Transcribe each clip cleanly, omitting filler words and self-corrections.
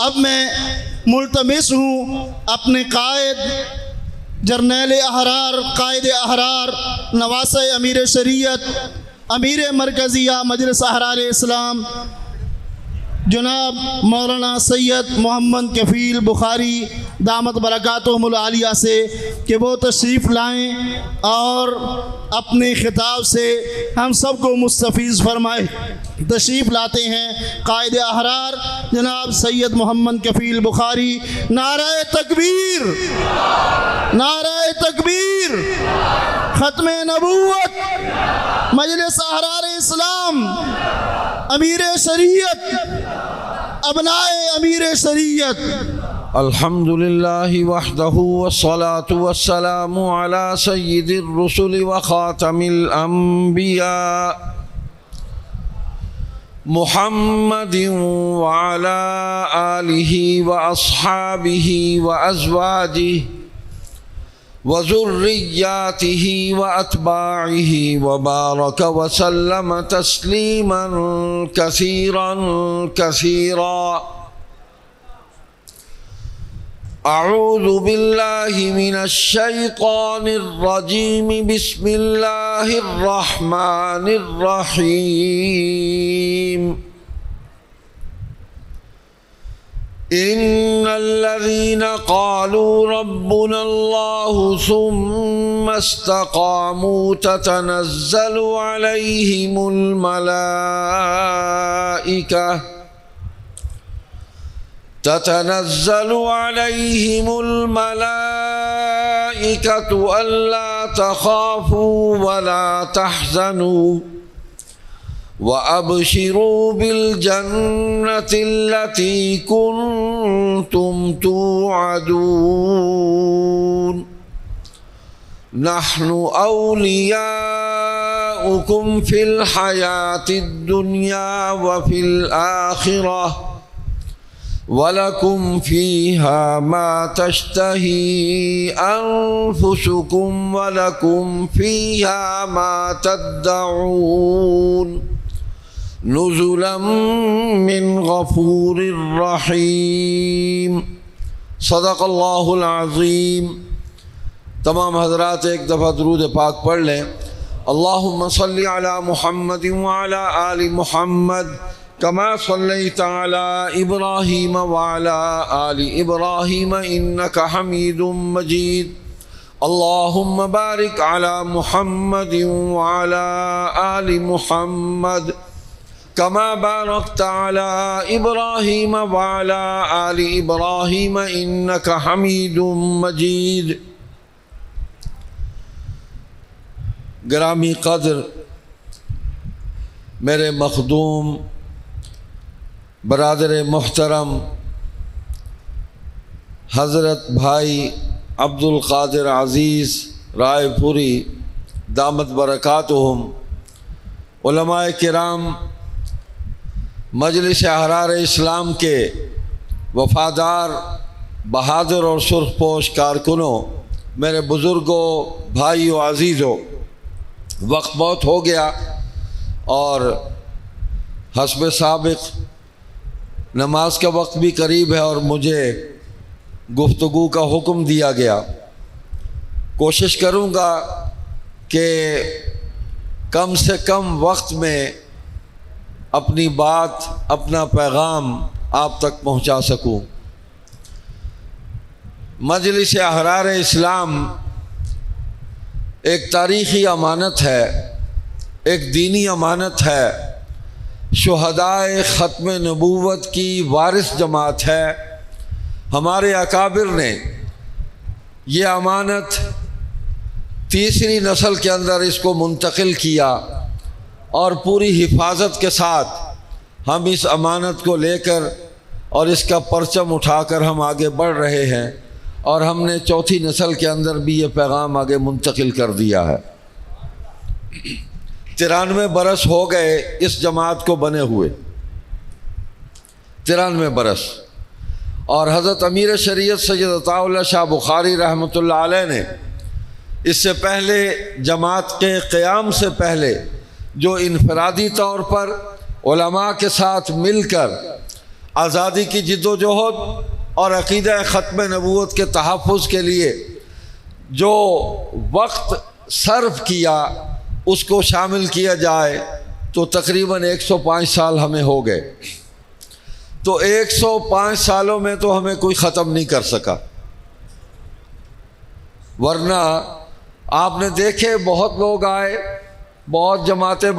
اب میں ملتمس ہوں اپنے قائد جرنیل احرار، قائد احرار، نواسۂ امیر شریعت، امیر مرکزیہ مجلس احرار اسلام جناب مولانا سید محمد کفیل بخاری دامت برکاتہم العالیہ سے کہ وہ تشریف لائیں اور اپنے خطاب سے ہم سب کو مستفیض فرمائے۔ تشریف لاتے ہیں قائد احرار جناب سید محمد کفیل بخاری۔ نعرہ تکبیر، نعرہ تکبیر، ختم نبوت، مجلس احرار اسلام، امیر شریعت، ابنائے امیر شریعت۔ الحمدللہ وحدہ والصلاة والسلام علی سید الرسل وخاتم الانبیاء محمد وعلی آلہ واصحابہ وازواجہ وذریاتہ واتباعہ وبارک وسلم تسلیما کثیرا کثیرا۔ اعوذ باللہ من الشیطان الرجیم، بسم اللہ الرحمن الرحیم۔ ان الذین قالوا ربنا اللہ ثم استقاموا تتنزل علیہم الملائکة ألا تخافوا ولا تحزنوا وأبشروا بالجنة التي كنتم توعدون نحن أولياؤكم في الحياة الدنيا وفي الآخرة وَلَكُمْ فِيهَا مَا تَشْتَهِي أَنفُسُكُمْ وَلَكُمْ فِيهَا مَا تَدَّعُونَ نُزُلًا مِّن غَفُورٍ رَّحِيمٍ۔ صدق اللہ العظیم۔ تمام حضرات ایک دفعہ درود پاک پڑھ لیں۔ اللہم صلی علی محمد وعلی آل محمد کما صلیت علی ابراہیم وعلی آل ابراہیم انک حمید مجید۔ اللہم بارک علی محمد وعلی آل محمد کما بارکت علی ابراہیم وعلی آل ابراہیم انک حمید مجید۔ گرامی قدر میرے مخدوم برادر محترم حضرت بھائی عبد القادر عزیز رائے پوری دامت برکاتہم، علماء کرام، مجلس احرار اسلام کے وفادار، بہادر اور سرخ پوش کارکنوں، میرے بزرگوں، بھائیوں، عزیزوں، وقت بہت ہو گیا اور حسب سابق نماز کا وقت بھی قریب ہے اور مجھے گفتگو کا حکم دیا گیا۔ کوشش کروں گا کہ کم سے کم وقت میں اپنی بات، اپنا پیغام آپ تک پہنچا سکوں۔ مجلس احرار اسلام ایک تاریخی امانت ہے، ایک دینی امانت ہے، شہدائے ختم نبوت کی وارث جماعت ہے۔ ہمارے اکابر نے یہ امانت تیسری نسل کے اندر اس کو منتقل کیا اور پوری حفاظت کے ساتھ ہم اس امانت کو لے کر اور اس کا پرچم اٹھا کر ہم آگے بڑھ رہے ہیں، اور ہم نے چوتھی نسل کے اندر بھی یہ پیغام آگے منتقل کر دیا ہے۔ 93 برس ہو گئے اس جماعت کو بنے ہوئے، 93 برس، اور حضرت امیر شریعت سید عطا اللہ شاہ بخاری رحمۃ اللہ علیہ نے اس سے پہلے جماعت کے قیام سے پہلے جو انفرادی طور پر علماء کے ساتھ مل کر آزادی کی جد و جہد اور عقیدہ ختم نبوت کے تحفظ کے لیے جو وقت صرف کیا اس کو شامل کیا جائے تو تقریباً 105 سال ہمیں ہو گئے. تو 105 سالوں میں تو ہمیں کوئی ختم نہیں کر سکا. ورنہ آپ نے دیکھے بہت لوگ آئے، بہت جماعتیں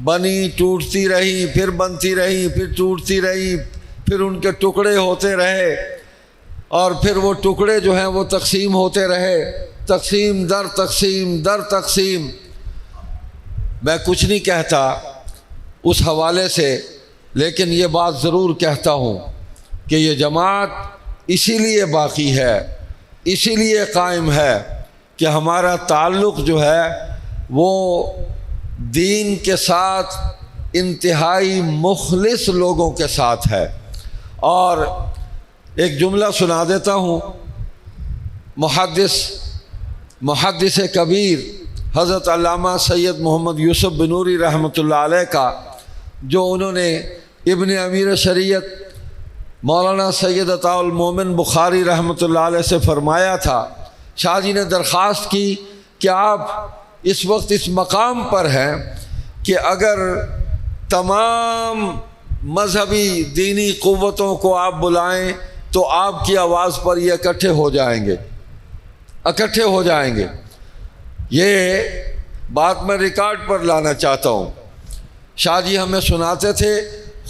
بنی ٹوٹتی رہی، پھر بنتی رہی، پھر ٹوٹتی رہی، پھر ان کے ٹکڑے ہوتے رہے، اور پھر وہ ٹکڑے جو ہیں وہ تقسیم ہوتے رہے، تقسیم در تقسیم در تقسیم. میں کچھ نہیں کہتا اس حوالے سے، لیکن یہ بات ضرور کہتا ہوں کہ یہ جماعت اسی لیے باقی ہے، اسی لیے قائم ہے کہ ہمارا تعلق جو ہے وہ دین کے ساتھ انتہائی مخلص لوگوں کے ساتھ ہے. اور ایک جملہ سنا دیتا ہوں. محدث کبیر حضرت علامہ سید محمد یوسف بنوری رحمۃ اللہ علیہ کا، جو انہوں نے ابن امیر شریعت مولانا سید عطاء المومن بخاری رحمۃ اللہ علیہ سے فرمایا تھا. شاہ جی نے درخواست کی کہ آپ اس وقت اس مقام پر ہیں کہ اگر تمام مذہبی دینی قوتوں کو آپ بلائیں تو آپ کی آواز پر یہ اکٹھے ہو جائیں گے. یہ بات میں ریکارڈ پر لانا چاہتا ہوں. شاہ جی ہمیں سناتے تھے،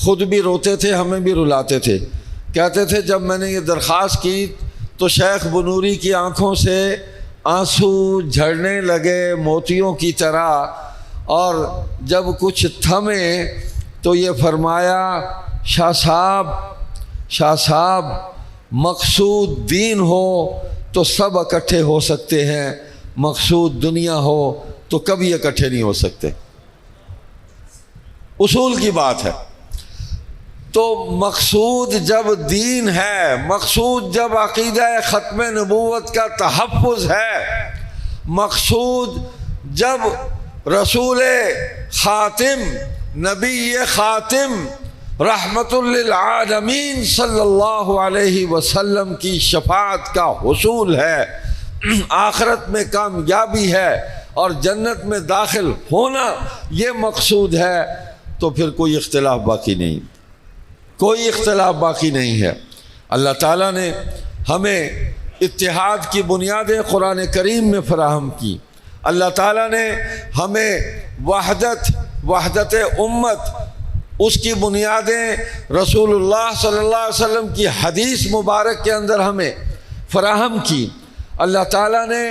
خود بھی روتے تھے، ہمیں بھی رلاتے تھے. کہتے تھے جب میں نے یہ درخواست کی تو شیخ بنوری کی آنکھوں سے آنسو جھڑنے لگے موتیوں کی طرح، اور جب کچھ تھمے تو یہ فرمایا شاہ صاحب مقصود دین ہو تو سب اکٹھے ہو سکتے ہیں، مقصود دنیا ہو تو کبھی اکٹھے نہیں ہو سکتے. اصول کی بات ہے. تو مقصود جب دین ہے، مقصود جب عقیدہ ختم نبوت کا تحفظ ہے، مقصود جب رسول خاتم، نبی خاتم، رحمت للعالمین صلی اللہ علیہ وسلم کی شفاعت کا حصول ہے، آخرت میں کامیابی ہے اور جنت میں داخل ہونا، یہ مقصود ہے، تو پھر کوئی اختلاف باقی نہیں ہے. اللہ تعالیٰ نے ہمیں اتحاد کی بنیادیں قرآن کریم میں فراہم کی. اللہ تعالیٰ نے ہمیں وحدت امت، اس کی بنیادیں رسول اللہ صلی اللہ علیہ وسلم کی حدیث مبارک کے اندر ہمیں فراہم کی. اللہ تعالیٰ نے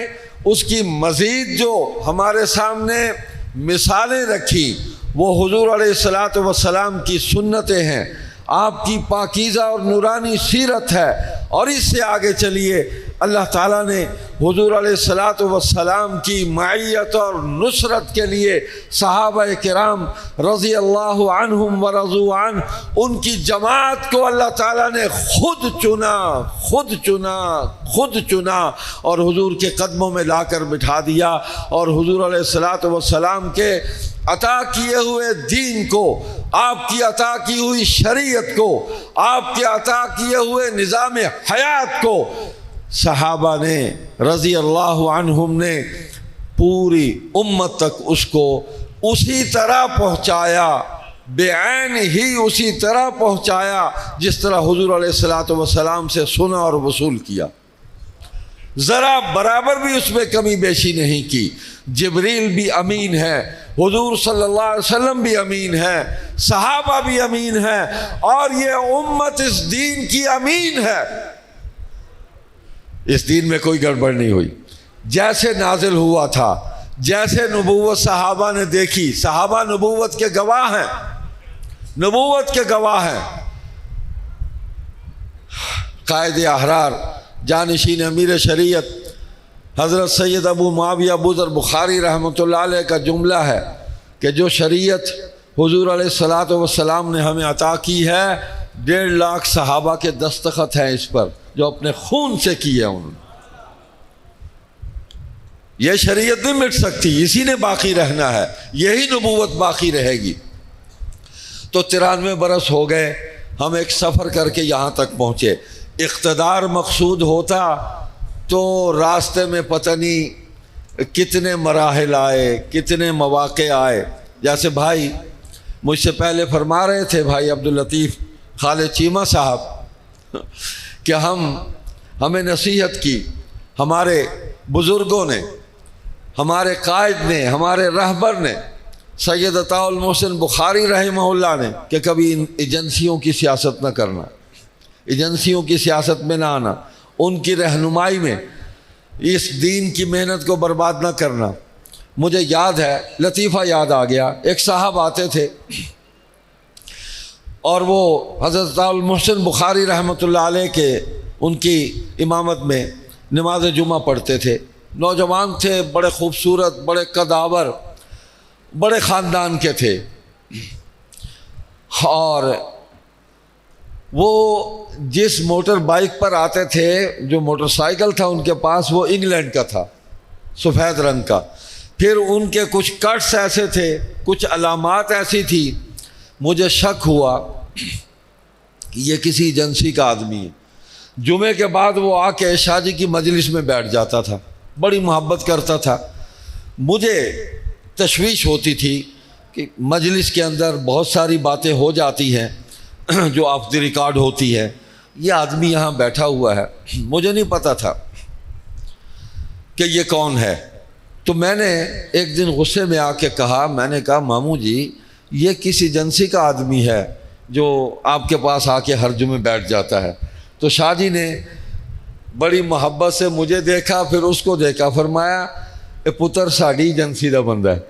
اس کی مزید جو ہمارے سامنے مثالیں رکھی وہ حضور علیہ الصلاۃ والسلام کی سنتیں ہیں، آپ کی پاکیزہ اور نورانی سیرت ہے. اور اس سے آگے چلیے، اللہ تعالیٰ نے حضور علیہ الصلاۃ والسلام کی معیت اور نصرت کے لیے صحابہ کرام رضی اللہ عنہم ورضوا عنہ، ان کی جماعت کو اللہ تعالیٰ نے خود چنا اور حضور کے قدموں میں لا کر بٹھا دیا، اور حضور علیہ الصلاۃ والسلام کے عطا کیے ہوئے دین کو، آپ کی عطا کی ہوئی شریعت کو، آپ کے عطا کیے ہوئے نظام حیات کو صحابہ نے رضی اللہ عنہم نے پوری امت تک اس کو اسی طرح پہنچایا، بعین ہی اسی طرح پہنچایا جس طرح حضور علیہ الصلاۃ والسلام سے سنا اور وصول کیا. ذرا برابر بھی اس میں کمی بیشی نہیں کی. جبریل بھی امین ہے، حضور صلی اللہ علیہ وسلم بھی امین ہے، صحابہ بھی امین ہیں، اور یہ امت اس دین کی امین ہے. اس دین میں کوئی گڑبڑ نہیں ہوئی. جیسے نازل ہوا تھا، جیسے نبوت صحابہ نے دیکھی، صحابہ نبوت کے گواہ ہیں. قائد احرار جانشین امیر شریعت حضرت سید ابو معاویہ ابو ذر بخاری رحمۃ اللہ علیہ کا جملہ ہے کہ جو شریعت حضور علیہ الصلاۃ والسلام نے ہمیں عطا کی ہے، 1.5 لاکھ صحابہ کے دستخط ہیں اس پر، جو اپنے خون سے کی ہے انہوں نے. یہ شریعت نہیں مٹ سکتی، اسی نے باقی رہنا ہے، یہی نبوت باقی رہے گی. تو 93 برس ہو گئے ہم ایک سفر کر کے یہاں تک پہنچے. اقتدار مقصود ہوتا تو راستے میں پتہ نہیں کتنے مراحل آئے، کتنے مواقع آئے. جیسے بھائی مجھ سے پہلے فرما رہے تھے، بھائی عبداللطیف خالد چیمہ صاحب، کہ ہمیں نصیحت کی ہمارے بزرگوں نے، ہمارے قائد نے، ہمارے رہبر نے، سید عطاء المحسن بخاری رحمہ اللہ نے، کہ کبھی ان ایجنسیوں کی سیاست نہ کرنا، ایجنسیوں کی سیاست میں نہ آنا، ان کی رہنمائی میں اس دین کی محنت کو برباد نہ کرنا. مجھے یاد ہے، لطیفہ یاد آ گیا، ایک صاحب آتے تھے اور وہ حضرت عطاء المحسن بخاری رحمۃ اللہ علیہ کے ان کی امامت میں نماز جمعہ پڑھتے تھے. نوجوان تھے، بڑے خوبصورت، بڑے قداور، بڑے خاندان کے تھے. اور وہ جس موٹر بائک پر آتے تھے، جو موٹر سائیکل تھا ان کے پاس، وہ انگلینڈ کا تھا، سفید رنگ کا. پھر ان کے کچھ کٹس ایسے تھے، کچھ علامات ایسی تھی، مجھے شک ہوا یہ کسی ایجنسی کا آدمی ہے. جمعے کے بعد وہ آ کے شاہ جی کی مجلس میں بیٹھ جاتا تھا، بڑی محبت کرتا تھا. مجھے تشویش ہوتی تھی کہ مجلس کے اندر بہت ساری باتیں ہو جاتی ہیں جو آف دی ریکارڈ ہوتی ہے، یہ آدمی یہاں بیٹھا ہوا ہے، مجھے نہیں پتا تھا کہ یہ کون ہے. تو میں نے ایک دن غصے میں آ کے کہا، میں نے کہا ماموں جی یہ کس ایجنسی کا آدمی ہے جو آپ کے پاس آ کے ہر جمعے بیٹھ جاتا ہے. تو شاہ جی نے بڑی محبت سے مجھے دیکھا، پھر اس کو دیکھا، فرمایا اے پتر ساڑی ایجنسی دا بندہ ہے.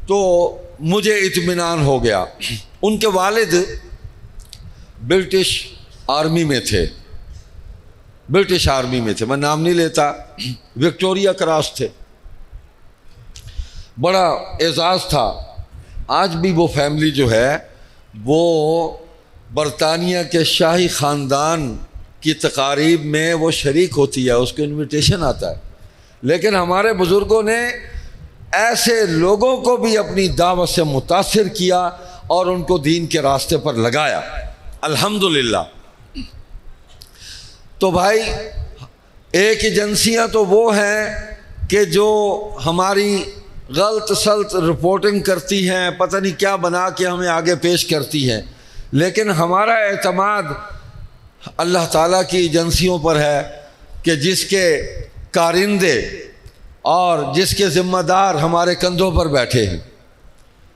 تو مجھے اطمینان ہو گیا. ان کے والد برٹش آرمی میں تھے، برٹش آرمی میں تھے، میں نام نہیں لیتا، وکٹوریا کراس تھے. بڑا اعزاز تھا. آج بھی وہ فیملی جو ہے وہ برطانیہ کے شاہی خاندان کی تقاریب میں وہ شریک ہوتی ہے، اس کو انویٹیشن آتا ہے. لیکن ہمارے بزرگوں نے ایسے لوگوں کو بھی اپنی دعوت سے متاثر کیا اور ان کو دین کے راستے پر لگایا، الحمدللہ. تو بھائی ایک ایجنسیاں تو وہ ہیں کہ جو ہماری غلط سلط رپورٹنگ کرتی ہیں، پتہ نہیں کیا بنا کے ہمیں آگے پیش کرتی ہیں. لیکن ہمارا اعتماد اللہ تعالیٰ کی ایجنسیوں پر ہے کہ جس کے کارندے اور جس کے ذمہ دار ہمارے کندھوں پر بیٹھے ہیں،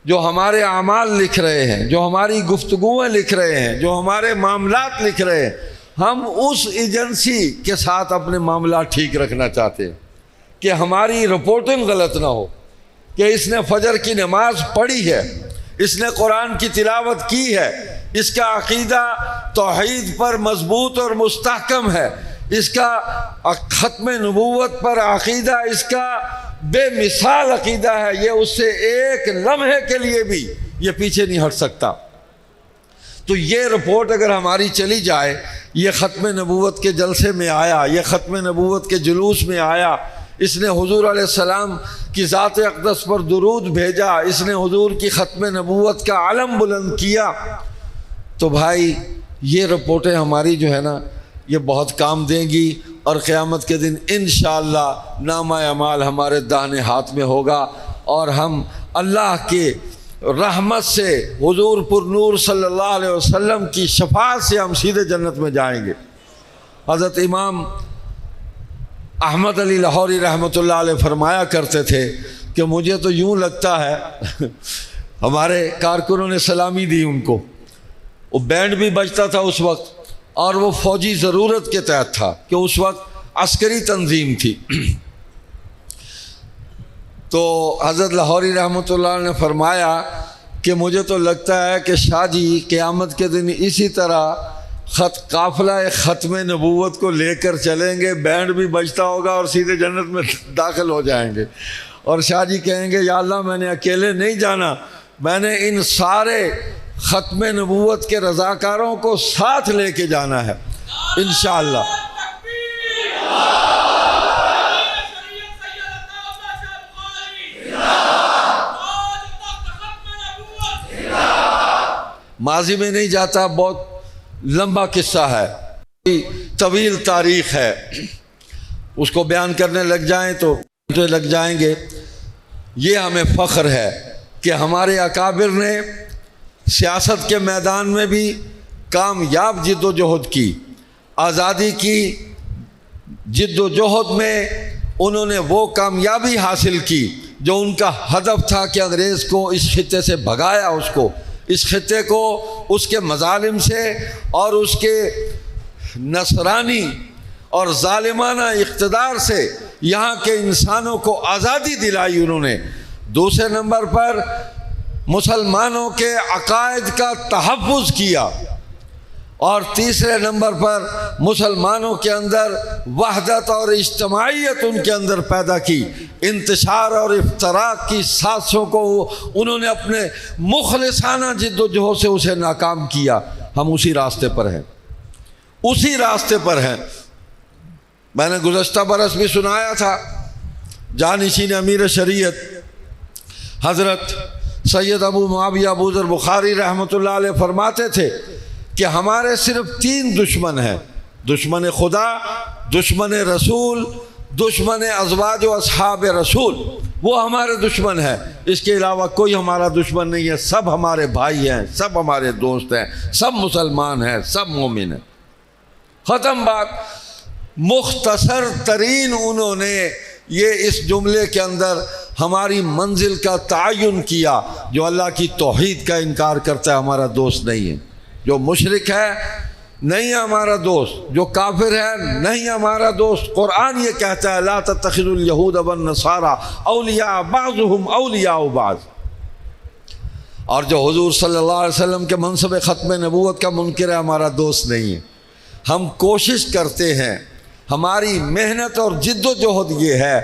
جو ہمارے اعمال لکھ رہے ہیں، جو ہماری گفتگویں لکھ رہے ہیں، جو ہمارے معاملات لکھ رہے ہیں. ہم اس ایجنسی کے ساتھ اپنے معاملات ٹھیک رکھنا چاہتے ہیں کہ ہماری رپورٹنگ غلط نہ ہو، کہ اس نے فجر کی نماز پڑھی ہے، اس نے قرآن کی تلاوت کی ہے، اس کا عقیدہ توحید پر مضبوط اور مستحکم ہے، اس کا ختم نبوت پر عقیدہ اس کا بے مثال عقیدہ ہے، یہ اس سے ایک لمحے کے لیے بھی یہ پیچھے نہیں ہٹ سکتا. تو یہ رپورٹ اگر ہماری چلی جائے، یہ ختم نبوت کے جلسے میں آیا، یہ ختم نبوت کے جلوس میں آیا، اس نے حضور علیہ السلام کی ذات اقدس پر درود بھیجا، اس نے حضور کی ختم نبوت کا علم بلند کیا، تو بھائی یہ رپورٹیں ہماری جو ہے نا یہ بہت کام دیں گی. اور قیامت کے دن انشاءاللہ نامہ اعمال ہمارے داہنے ہاتھ میں ہوگا اور ہم اللہ کے رحمت سے حضور پر نور صلی اللہ علیہ وسلم کی شفاعت سے ہم سیدھے جنت میں جائیں گے. حضرت امام احمد علی لاہوری رحمۃ اللہ علیہ فرمایا کرتے تھے کہ مجھے تو یوں لگتا ہے، ہمارے کارکنوں نے سلامی دی ان کو، وہ بینڈ بھی بجتا تھا اس وقت، اور وہ فوجی ضرورت کے تحت تھا کہ اس وقت عسکری تنظیم تھی. تو حضرت لاہوری رحمۃ اللہ نے فرمایا کہ مجھے تو لگتا ہے کہ شاہ جی قیامت کے دن اسی طرح قافلہ ختم نبوت کو لے کر چلیں گے، بینڈ بھی بجتا ہوگا اور سیدھے جنت میں داخل ہو جائیں گے. اور شاہ جی کہیں گے یا اللہ میں نے اکیلے نہیں جانا، میں نے ان سارے ختم نبوت کے رضاکاروں کو ساتھ لے کے جانا ہے انشاءاللہ. ماضی میں نہیں جاتا، بہت لمبا قصہ ہے، طویل تاریخ ہے، اس کو بیان کرنے لگ جائیں تو لگ جائیں گے۔ یہ ہمیں فخر ہے کہ ہمارے اکابر نے سیاست کے میدان میں بھی کامیاب جد و جہد کی، آزادی کی جد و جہد میں انہوں نے وہ کامیابی حاصل کی جو ان کا ہدف تھا کہ انگریز کو اس خطے سے بھگایا، اس خطے کو اس کے مظالم سے اور اس کے نصرانی اور ظالمانہ اقتدار سے یہاں کے انسانوں کو آزادی دلائی انہوں نے۔ دوسرے نمبر پر مسلمانوں کے عقائد کا تحفظ کیا، اور تیسرے نمبر پر مسلمانوں کے اندر وحدت اور اجتماعیت ان کے اندر پیدا کی۔ انتشار اور افتراق کی سازشوں کو انہوں نے اپنے مخلصانہ جد و جہد سے اسے ناکام کیا۔ ہم اسی راستے پر ہیں، اسی راستے پر ہیں۔ میں نے گزشتہ برس بھی سنایا تھا، جانشین امیر شریعت حضرت سید ابو معاویہ ابو ذر بخاری رحمۃ اللہ علیہ فرماتے تھے کہ ہمارے صرف 3 دشمن ہیں، دشمن خدا، دشمن رسول، دشمن ازواج و اصحاب رسول، وہ ہمارے دشمن ہیں۔ اس کے علاوہ کوئی ہمارا دشمن نہیں ہے، سب ہمارے بھائی ہیں، سب ہمارے دوست ہیں، سب مسلمان ہیں، سب مومن ہیں۔ ختم بات۔ مختصر ترین انہوں نے یہ اس جملے کے اندر ہماری منزل کا تعین کیا، جو اللہ کی توحید کا انکار کرتا ہے ہمارا دوست نہیں ہے، جو مشرک ہے نہیں ہے ہمارا دوست، جو کافر ہے نہیں ہے ہمارا دوست۔ قرآن یہ کہتا ہے لا تتخذوا اليہود والنصارى اولیاء بعضهم اولیاء بعض، اور جو حضور صلی اللہ علیہ وسلم کے منصب ختم نبوت کا منکر ہے ہمارا دوست نہیں ہے۔ ہم کوشش کرتے ہیں، ہماری محنت اور جد و جہد یہ ہے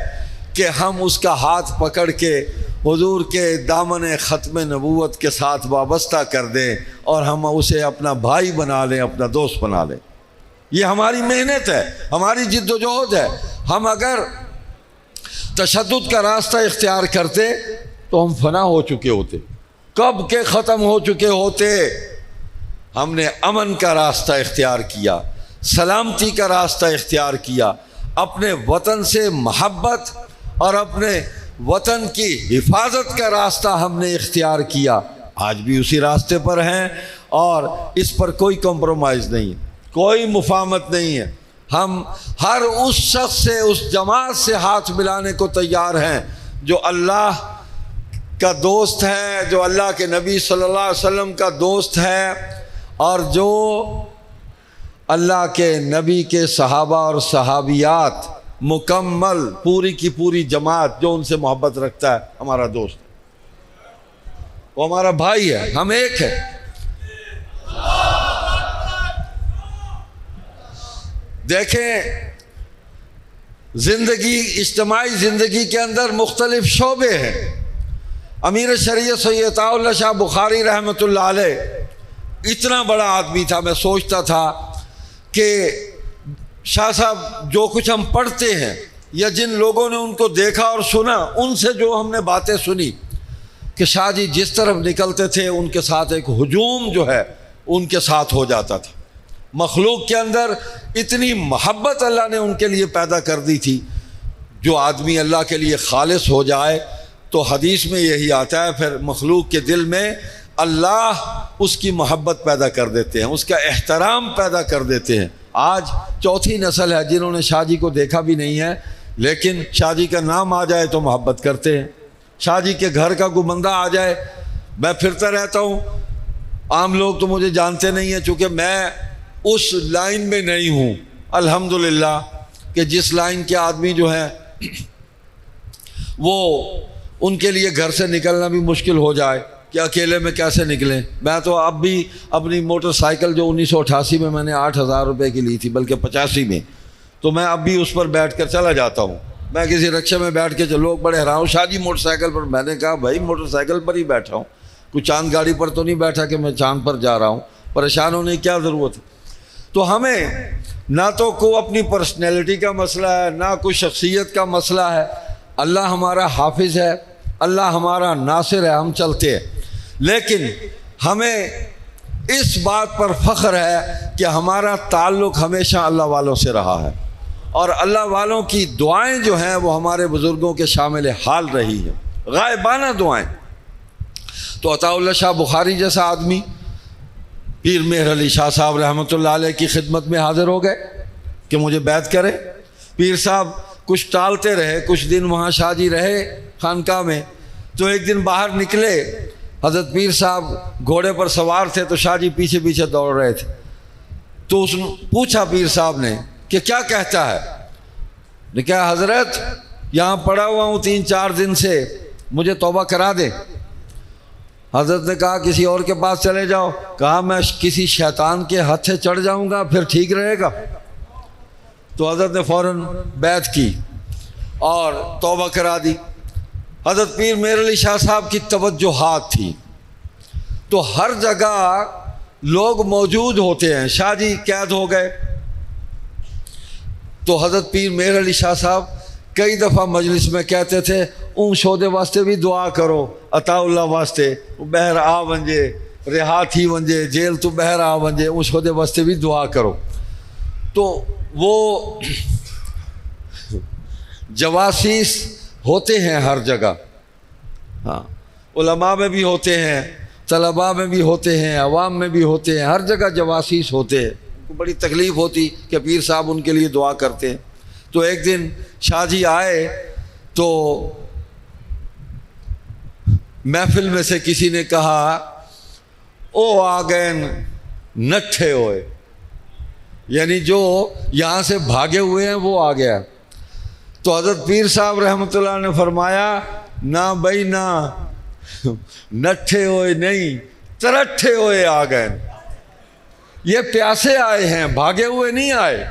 کہ ہم اس کا ہاتھ پکڑ کے حضور کے دامن ختم نبوت کے ساتھ وابستہ کر دیں اور ہم اسے اپنا بھائی بنا لیں، اپنا دوست بنا لیں۔ یہ ہماری محنت ہے، ہماری جد و جہد ہے۔ ہم اگر تشدد کا راستہ اختیار کرتے تو ہم فنا ہو چکے ہوتے، کب کے ختم ہو چکے ہوتے۔ ہم نے امن کا راستہ اختیار کیا، سلامتی کا راستہ اختیار کیا، اپنے وطن سے محبت اور اپنے وطن کی حفاظت کا راستہ ہم نے اختیار کیا۔ آج بھی اسی راستے پر ہیں اور اس پر کوئی کمپرومائز نہیں ہے، کوئی مفاہمت نہیں ہے۔ ہم ہر اس شخص سے، اس جماعت سے ہاتھ ملانے کو تیار ہیں جو اللہ کا دوست ہے، جو اللہ کے نبی صلی اللہ علیہ وسلم کا دوست ہے، اور جو اللہ کے نبی کے صحابہ اور صحابیات مکمل پوری کی پوری جماعت جو ان سے محبت رکھتا ہے ہمارا دوست، وہ ہمارا بھائی ہے، ہم ایک ہیں۔ دیکھیں زندگی، اجتماعی زندگی کے اندر مختلف شعبے ہیں۔ امیر شریعت سید عطاء اللہ شاہ بخاری رحمۃ اللہ علیہ اتنا بڑا آدمی تھا، میں سوچتا تھا کہ شاہ صاحب جو کچھ ہم پڑھتے ہیں یا جن لوگوں نے ان کو دیکھا اور سنا، ان سے جو ہم نے باتیں سنی کہ شاہ جی جس طرف نکلتے تھے ان کے ساتھ ایک ہجوم جو ہے ان کے ساتھ ہو جاتا تھا۔ مخلوق کے اندر اتنی محبت اللہ نے ان کے لیے پیدا کر دی تھی۔ جو آدمی اللہ کے لیے خالص ہو جائے تو حدیث میں یہی آتا ہے، پھر مخلوق کے دل میں اللہ اس کی محبت پیدا کر دیتے ہیں، اس کا احترام پیدا کر دیتے ہیں۔ آج چوتھی نسل ہے جنہوں نے شاہ جی کو دیکھا بھی نہیں ہے، لیکن شاہ جی کا نام آ جائے تو محبت کرتے ہیں۔ شاہ جی کے گھر کا کوئی بندہ آ جائے، میں پھرتا رہتا ہوں، عام لوگ تو مجھے جانتے نہیں ہیں چونکہ میں اس لائن میں نہیں ہوں الحمدللہ، کہ جس لائن کے آدمی جو ہیں وہ ان کے لیے گھر سے نکلنا بھی مشکل ہو جائے کہ اکیلے میں کیسے نکلیں۔ میں تو اب بھی اپنی موٹر سائیکل جو 1988 میں میں نے 8,000 روپے کی لی تھی، بلکہ 85 میں، تو میں اب بھی اس پر بیٹھ کر چلا جاتا ہوں۔ میں کسی رکشے میں بیٹھ کے لوگ بڑے حیران، شاہ جی موٹر سائیکل پر، میں نے کہا بھائی موٹر سائیکل پر ہی بیٹھا ہوں، کوئی چاند گاڑی پر تو نہیں بیٹھا کہ میں چاند پر جا رہا ہوں، پریشان ہونے کی کیا ضرورت ہے۔ تو ہمیں نہ تو کوئی اپنی پرسنالٹی کا مسئلہ ہے، نہ کوئی شخصیت کا مسئلہ ہے۔ اللہ ہمارا حافظ ہے، اللہ ہمارا ناصر ہے، ہم چلتے ہیں، لیکن ہمیں اس بات پر فخر ہے کہ ہمارا تعلق ہمیشہ اللہ والوں سے رہا ہے، اور اللہ والوں کی دعائیں جو ہیں وہ ہمارے بزرگوں کے شامل حال رہی ہیں، غائبانہ دعائیں۔ تو عطا اللہ شاہ بخاری جیسا آدمی پیر مہر علی شاہ صاحب رحمۃ اللہ علیہ کی خدمت میں حاضر ہو گئے کہ مجھے بیعت کرے۔ پیر صاحب کچھ ٹالتے رہے، کچھ دن وہاں شاہ جی رہے خانقاہ میں، تو ایک دن باہر نکلے، حضرت پیر صاحب گھوڑے پر سوار تھے تو شاہ جی پیچھے پیچھے دوڑ رہے تھے۔ تو اس نے پوچھا پیر صاحب نے کہ کیا کہتا ہے؟ نے کہا حضرت یہاں پڑا ہوا ہوں 3-4 دن سے، مجھے توبہ کرا دے۔ حضرت نے کہا کسی اور کے پاس چلے جاؤ۔ کہا میں کسی شیطان کے ہتھے چڑھ جاؤں گا پھر ٹھیک رہے گا؟ تو حضرت نے فوراً بیعت کی اور توبہ کرا دی۔ حضرت پیر مہر علی شاہ صاحب کی توجہات تھی تو ہر جگہ لوگ موجود ہوتے ہیں۔ شاہ جی قید ہو گئے تو حضرت پیر مہر علی شاہ صاحب کئی دفعہ مجلس میں کہتے تھے اون شودے واسطے بھی دعا کرو، عطا اللہ واسطے بہر آ ونجے، رہا تھی ونجے جیل تو بہر آ ونجے، اون شودے واسطے بھی دعا کرو۔ تو وہ جواسیس ہوتے ہیں ہر جگہ، ہاں علماء میں بھی ہوتے ہیں، طلباء میں بھی ہوتے ہیں، عوام میں بھی ہوتے ہیں، ہر جگہ جواسیس ہوتے ہیں۔ بڑی تکلیف ہوتی کہ پیر صاحب ان کے لیے دعا کرتے ہیں۔ تو ایک دن شاہ جی آئے تو محفل میں سے کسی نے کہا او آ گئے نٹھے ہوئے، یعنی جو یہاں سے بھاگے ہوئے ہیں وہ آ گیا۔ تو حضرت پیر صاحب رحمۃ اللہ نے فرمایا نہ بھائی نہ، نٹھے ہوئے نہیں، ترٹھے ہوئے آ گئے، یہ پیاسے آئے ہیں، بھاگے ہوئے نہیں آئے۔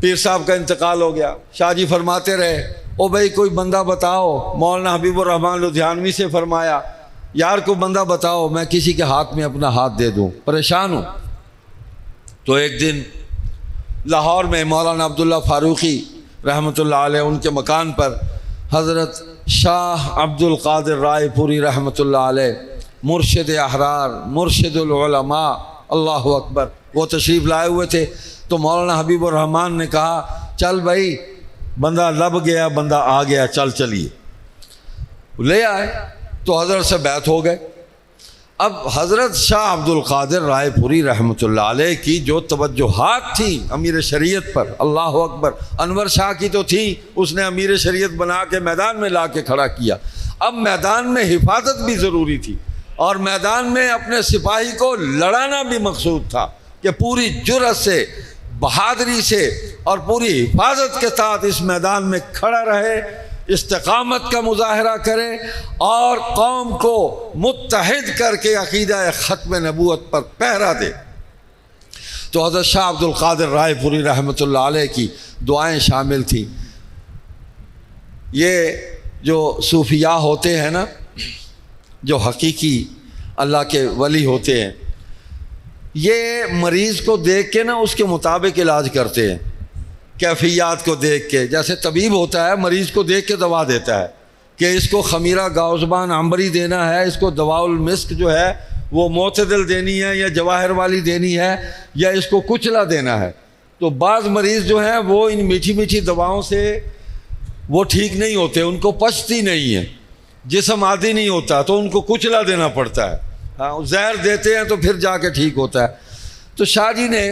پیر صاحب کا انتقال ہو گیا۔ شاہ جی فرماتے رہے او بھائی کوئی بندہ بتاؤ۔ مولانا حبیب الرحمن لدھیانوی سے فرمایا یار کوئی بندہ بتاؤ میں کسی کے ہاتھ میں اپنا ہاتھ دے دوں، پریشان ہوں۔ تو ایک دن لاہور میں مولانا عبداللہ فاروقی رحمۃ اللہ علیہ ان کے مکان پر حضرت شاہ عبد القادر رائے پوری رحمۃ اللہ علیہ مرشد احرار، مرشد العلماء، اللہ اکبر، وہ تشریف لائے ہوئے تھے۔ تو مولانا حبیب الرحمن نے کہا چل بھائی بندہ لب گیا، بندہ آ گیا، چلیے لے آئے۔ تو حضرت سے بیعت ہو گئے۔ اب حضرت شاہ عبد القادر رائے پوری رحمۃ اللہ علیہ کی جو توجہات تھی امیر شریعت پر، اللہ اکبر، انور شاہ کی تو تھی، اس نے امیر شریعت بنا کے میدان میں لا کے کھڑا کیا۔ اب میدان میں حفاظت بھی ضروری تھی اور میدان میں اپنے سپاہی کو لڑانا بھی مقصود تھا کہ پوری جرأت سے، بہادری سے اور پوری حفاظت کے ساتھ اس میدان میں کھڑا رہے، استقامت کا مظاہرہ کرے اور قوم کو متحد کر کے عقیدہ ختم نبوت پر پہرا دے۔ تو حضرت شاہ عبد القادر رائے پوری رحمۃ اللہ علیہ کی دعائیں شامل تھیں۔ یہ جو صوفیاء ہوتے ہیں نا، جو حقیقی اللہ کے ولی ہوتے ہیں، یہ مریض کو دیکھ کے نا اس کے مطابق علاج کرتے ہیں، کیفیات کو دیکھ کے۔ جیسے طبیب ہوتا ہے مریض کو دیکھ کے دوا دیتا ہے کہ اس کو خمیرہ گاؤزبان عنبری دینا ہے، اس کو دواء المسک جو ہے وہ معتدل دینی ہے یا جواہر والی دینی ہے، یا اس کو کچلا دینا ہے۔ تو بعض مریض جو ہیں وہ ان میٹھی میٹھی دواؤں سے وہ ٹھیک نہیں ہوتے، ان کو پچتی نہیں ہے، جسم عادی نہیں ہوتا، تو ان کو کچلا دینا پڑتا ہے، زہر دیتے ہیں تو پھر جا کے ٹھیک ہوتا ہے۔ تو شاہ جی نے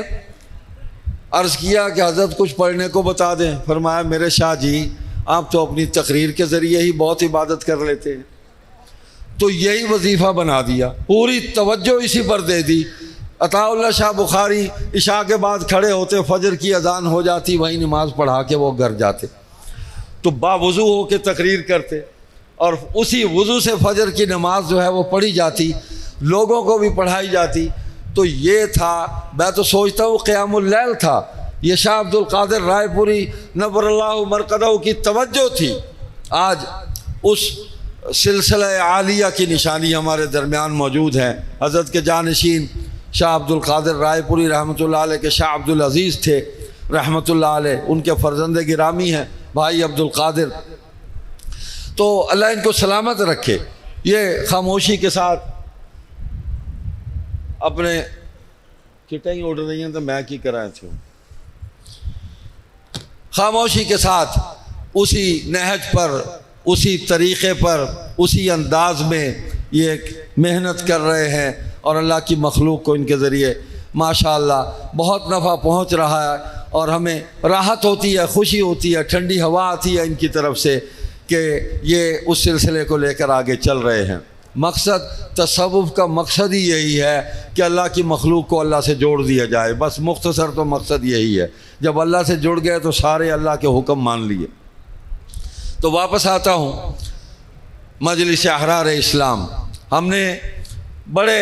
عرض کیا کہ حضرت کچھ پڑھنے کو بتا دیں۔ فرمایا میرے شاہ جی آپ تو اپنی تقریر کے ذریعے ہی بہت عبادت کر لیتے ہیں، تو یہی وظیفہ بنا دیا، پوری توجہ اسی پر دے دی۔ عطا اللہ شاہ بخاری عشاء کے بعد کھڑے ہوتے، فجر کی اذان ہو جاتی، وہیں نماز پڑھا کے وہ گھر جاتے، تو باوضو ہو کے تقریر کرتے اور اسی وضو سے فجر کی نماز جو ہے وہ پڑھی جاتی، لوگوں کو بھی پڑھائی جاتی۔ تو یہ تھا، میں تو سوچتا ہوں قیام اللیل تھا، یہ شاہ عبد القادر رائے پوری نور اللہ مرقدہ کی توجہ تھی۔ آج اس سلسلہ عالیہ کی نشانی ہمارے درمیان موجود ہیں۔ حضرت کے جانشین شاہ عبد القادر رائے پوری رحمۃ اللہ علیہ کے شاہ عبد العزیز تھے رحمۃ اللہ علیہ، ان کے فرزند گرامی ہیں بھائی عبد القادر، تو اللہ ان کو سلامت رکھے۔ یہ خاموشی کے ساتھ اپنے کٹیں ہی اڑ رہی ہیں تو میں کی کرائیں تھے خاموشی کے ساتھ اسی نہج پر، اسی طریقے پر، اسی انداز میں یہ محنت کر رہے ہیں، اور اللہ کی مخلوق کو ان کے ذریعے ماشاءاللہ بہت نفع پہنچ رہا ہے، اور ہمیں راحت ہوتی ہے، خوشی ہوتی ہے، ٹھنڈی ہوا آتی ہے ان کی طرف سے کہ یہ اس سلسلے کو لے کر آگے چل رہے ہیں۔ مقصد تصوف کا مقصد ہی یہی ہے کہ اللہ کی مخلوق کو اللہ سے جوڑ دیا جائے، بس مختصر تو مقصد یہی ہے۔ جب اللہ سے جڑ گئے تو سارے اللہ کے حکم مان لیے۔ تو واپس آتا ہوں مجلس احرار اسلام، ہم نے بڑے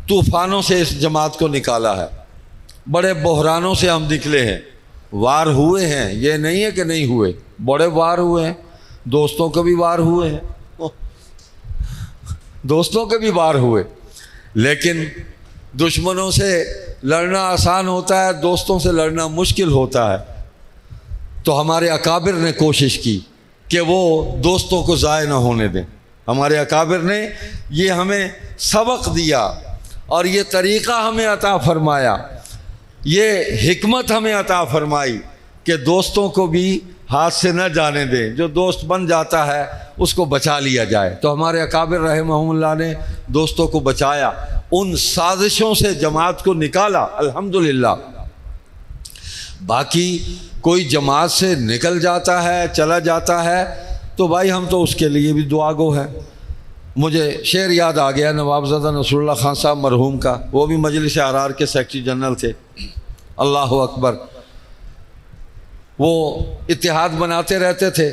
طوفانوں سے اس جماعت کو نکالا ہے، بڑے بحرانوں سے ہم نکلے ہیں، وار ہوئے ہیں، یہ نہیں ہے کہ نہیں ہوئے، بڑے وار ہوئے ہیں، دوستوں کے بھی وار ہوئے ہیں، دوستوں کے بھی وار ہوئے، لیکن دشمنوں سے لڑنا آسان ہوتا ہے، دوستوں سے لڑنا مشکل ہوتا ہے۔ تو ہمارے اکابر نے کوشش کی کہ وہ دوستوں کو ضائع نہ ہونے دیں۔ ہمارے اکابر نے یہ ہمیں سبق دیا اور یہ طریقہ ہمیں عطا فرمایا، یہ حکمت ہمیں عطا فرمائی کہ دوستوں کو بھی ہاتھ سے نہ جانے دیں، جو دوست بن جاتا ہے اس کو بچا لیا جائے۔ تو ہمارے اکابر رحمہم اللہ نے دوستوں کو بچایا، ان سازشوں سے جماعت کو نکالا الحمدللہ۔ باقی کوئی جماعت سے نکل جاتا ہے، چلا جاتا ہے، تو بھائی ہم تو اس کے لیے بھی دعا گو ہیں۔ مجھے شعر یاد آ گیا نوابزادہ نصر اللہ خان صاحب مرحوم کا، وہ بھی مجلس احرار کے سیکرٹری جنرل تھے، اللہ اکبر۔ وہ اتحاد بناتے رہتے تھے،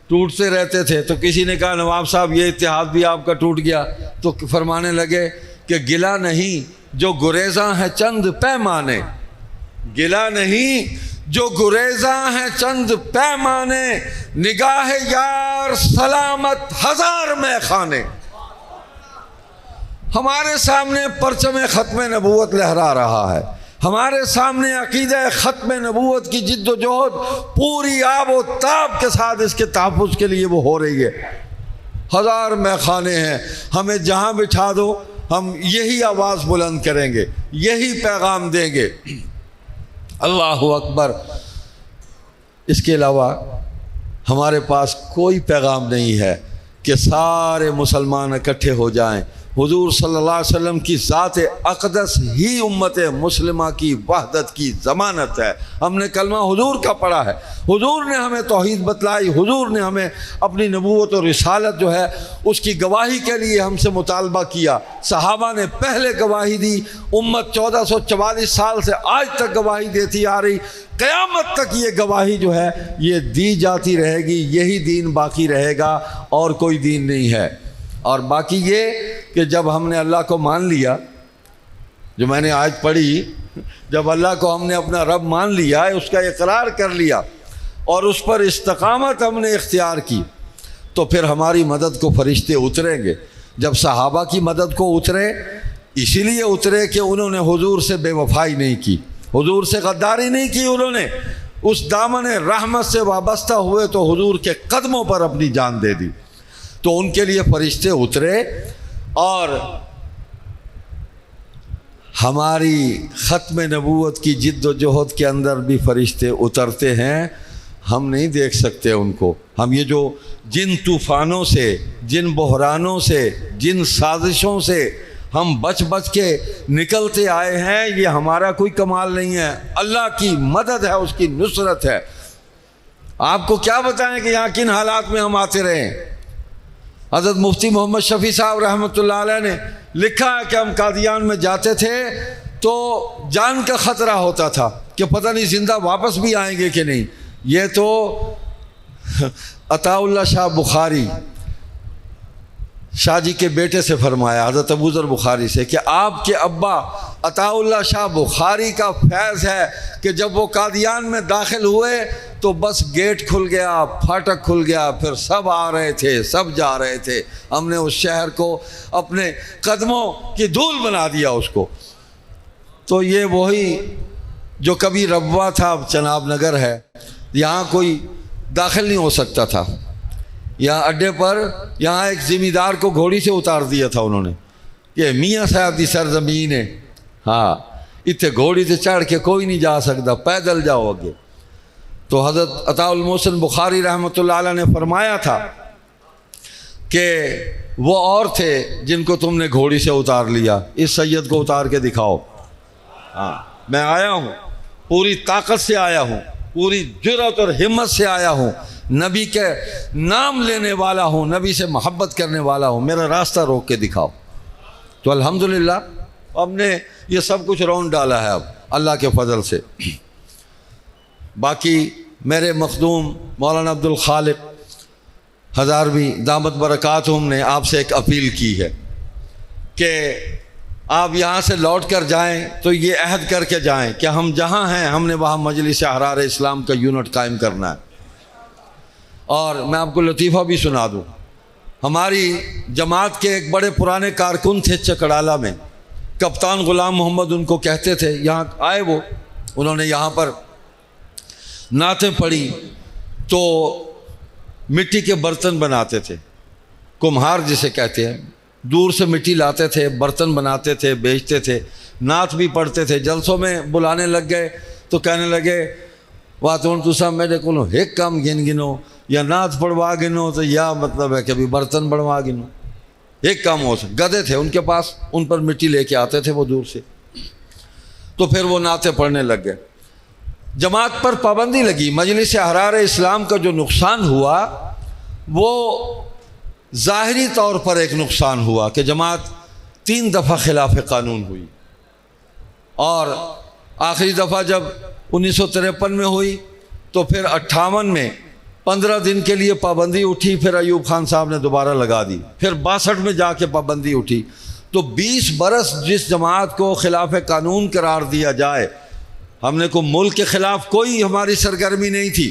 ٹوٹتے رہتے تھے، تو کسی نے کہا نواب صاحب یہ اتحاد بھی آپ کا ٹوٹ گیا، تو فرمانے لگے کہ گلہ نہیں جو گریزاں ہیں چند پیمانے، گلہ نہیں جو گریزاں ہیں چند پیمانے، نگاہ یار سلامت ہزار میخانے۔ ہمارے سامنے پرچم ختم نبوت لہرا رہا ہے، ہمارے سامنے عقیدہ ختم نبوت کی جد و جہد پوری آب و تاب کے ساتھ اس کے تحفظ کے لیے وہ ہو رہی ہے۔ ہزار میخانے ہیں، ہمیں جہاں بٹھا دو ہم یہی آواز بلند کریں گے، یہی پیغام دیں گے۔ اللہ اکبر۔ اس کے علاوہ ہمارے پاس کوئی پیغام نہیں ہے کہ سارے مسلمان اکٹھے ہو جائیں۔ حضور صلی اللہ علیہ وسلم کی ذات اقدس ہی امت مسلمہ کی وحدت کی ضمانت ہے۔ ہم نے کلمہ حضور کا پڑھا ہے، حضور نے ہمیں توحید بتلائی، حضور نے ہمیں اپنی نبوت اور رسالت جو ہے اس کی گواہی کے لیے ہم سے مطالبہ کیا۔ صحابہ نے پہلے گواہی دی، امت 1444 سال سے آج تک گواہی دیتی آ رہی، قیامت تک یہ گواہی جو ہے یہ دی جاتی رہے گی، یہی دین باقی رہے گا، اور کوئی دین نہیں ہے۔ اور باقی یہ کہ جب ہم نے اللہ کو مان لیا، جو میں نے آج پڑھی، جب اللہ کو ہم نے اپنا رب مان لیا، اس کا اقرار کر لیا اور اس پر استقامت ہم نے اختیار کی، تو پھر ہماری مدد کو فرشتے اتریں گے۔ جب صحابہ کی مدد کو اترے، اسی لیے اترے کہ انہوں نے حضور سے بے وفائی نہیں کی، حضور سے غداری نہیں کی، انہوں نے اس دامن رحمت سے وابستہ ہوئے تو حضور کے قدموں پر اپنی جان دے دی۔ تو ان کے لیے فرشتے اترے، اور ہماری ختم نبوت کی جد و جہد کے اندر بھی فرشتے اترتے ہیں، ہم نہیں دیکھ سکتے ان کو۔ ہم یہ جو جن طوفانوں سے، جن بحرانوں سے، جن سازشوں سے ہم بچ بچ کے نکلتے آئے ہیں، یہ ہمارا کوئی کمال نہیں ہے، اللہ کی مدد ہے، اس کی نصرت ہے۔ آپ کو کیا بتائیں کہ یہاں کن حالات میں ہم آتے رہے ہیں۔ حضرت مفتی محمد شفیع صاحب رحمۃ اللہ علیہ نے لکھا ہے کہ ہم قادیان میں جاتے تھے تو جان کا خطرہ ہوتا تھا کہ پتہ نہیں زندہ واپس بھی آئیں گے کہ نہیں۔ یہ تو عطا اللہ شاہ بخاری شاہ جی کے بیٹے سے فرمایا، حضرت ابوذر بخاری سے، کہ آپ کے ابا عطا اللہ شاہ بخاری کا فیض ہے کہ جب وہ قادیان میں داخل ہوئے تو بس گیٹ کھل گیا، پھاٹک کھل گیا، پھر سب آ رہے تھے، سب جا رہے تھے، ہم نے اس شہر کو اپنے قدموں کی دھول بنا دیا اس کو۔ تو یہ وہی جو کبھی ربوہ تھا، اب چناب نگر ہے، یہاں کوئی داخل نہیں ہو سکتا تھا۔ یہاں اڈے پر یہاں ایک زمیندار کو گھوڑی سے اتار دیا تھا انہوں نے، یہ میاں صاحب کی سرزمین ہے، ہاں اتنے گھوڑی سے چڑھ کے کوئی نہیں جا سکتا، پیدل جاؤ گے۔ تو حضرت عطاء المحسن بخاری رحمۃ اللہ علیہ نے فرمایا تھا کہ وہ اور تھے جن کو تم نے گھوڑی سے اتار لیا، اس سید کو اتار کے دکھاؤ۔ ہاں میں آیا ہوں، پوری طاقت سے آیا ہوں، پوری جرأت اور ہمت سے آیا ہوں، نبی کے نام لینے والا ہوں، نبی سے محبت کرنے والا ہوں، میرا راستہ روک کے دکھاؤ۔ تو الحمدللہ ہم نے یہ سب کچھ رون ڈالا ہے اب اللہ کے فضل سے۔ باقی میرے مخدوم مولانا عبد الخالق ہزاروی دامت برکاتہم نے آپ سے ایک اپیل کی ہے کہ آپ یہاں سے لوٹ کر جائیں تو یہ عہد کر کے جائیں کہ ہم جہاں ہیں ہم نے وہاں مجلس احرار اسلام کا یونٹ قائم کرنا ہے۔ اور میں آپ کو لطیفہ بھی سنا دوں، ہماری جماعت کے ایک بڑے پرانے کارکن تھے چکڑالہ میں، کپتان غلام محمد ان کو کہتے تھے، یہاں آئے وہ، انہوں نے یہاں پر نعتیں پڑھی تو مٹی کے برتن بناتے تھے، کمہار جسے کہتے ہیں، دور سے مٹی لاتے تھے، برتن بناتے تھے، بیچتے تھے، نعت بھی پڑھتے تھے۔ جلسوں میں بلانے لگ گئے تو کہنے لگے بات ہوں تو صاحب میرے کو ایک کام گنو یا نعت پڑھوا گنو، تو یا مطلب ہے کہ بھی برتن بنوا گنو، ایک کام ہو سکتا۔ گدھے تھے ان کے پاس، ان پر مٹی لے کے آتے تھے وہ دور سے، تو پھر وہ نعتیں پڑھنے لگ گئے۔ جماعت پر پابندی لگی، مجلس احرار اسلام کا جو نقصان ہوا وہ ظاہری طور پر ایک نقصان ہوا کہ جماعت 3 دفعہ خلاف قانون ہوئی، اور آخری دفعہ جب 1953 میں ہوئی تو پھر 58 میں 15 دن کے لیے پابندی اٹھی، پھر ایوب خان صاحب نے دوبارہ لگا دی، پھر 62 میں جا کے پابندی اٹھی۔ تو 20 برس جس جماعت کو خلاف قانون قرار دیا جائے، ہم نے کو ملک کے خلاف کوئی ہماری سرگرمی نہیں تھی،